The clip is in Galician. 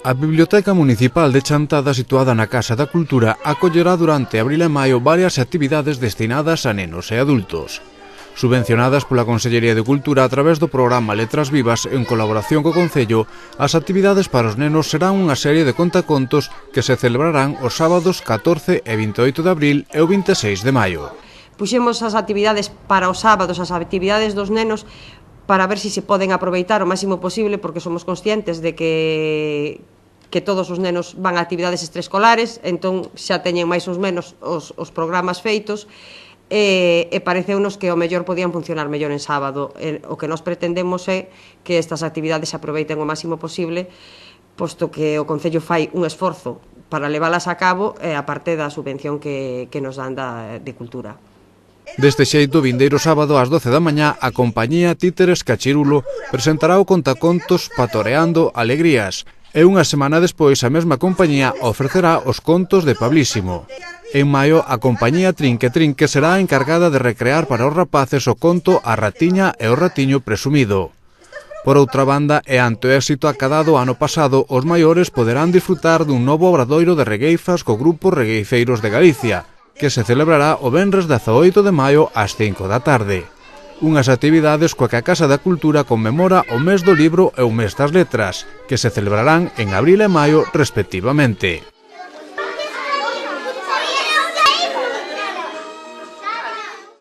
A Biblioteca Municipal de Chantada, situada na Casa da Cultura, acollerá durante abril e maio varias actividades destinadas a nenos e adultos. Subvencionadas pola Consellería de Cultura a través do programa Letras Vivas en colaboración co Concello, as actividades para os nenos serán unha serie de contacontos que se celebrarán os sábados 14 e 28 de abril e o 26 de maio. Puxemos as actividades para os sábados, as actividades dos nenos, para ver se se poden aproveitar o máximo posible, porque somos conscientes de que todos os nenos van a actividades extraescolares, entón xa teñen máis ou menos os programas feitos, e pareceunos que o mellor podían funcionar mellor en sábado. O que nós pretendemos é que estas actividades se aproveiten o máximo posible, posto que o Concello fai un esforzo para leválas a cabo, a parte da subvención que nos dan de cultura. Deste xeito, vindeiro sábado ás 12 da mañá, a compañía Títeres Cachirulo presentará o contacontos Patoreando Alegrías, e unha semana despois a mesma compañía ofrecerá os contos de Pablísimo. En maio, a compañía Trinque Trinque será a encargada de recrear para os rapaces o conto A Ratiña e o Ratiño Presumido. Por outra banda, e ante o éxito acadado ano pasado, os maiores poderán disfrutar dun novo obradoiro de regueifas co grupo Regueifeiros de Galicia, que se celebrará o venres 18 de maio ás 5 da tarde. Unhas actividades coa que a Casa da Cultura conmemora o mes do libro e o mes das letras, que se celebrarán en abril e maio respectivamente.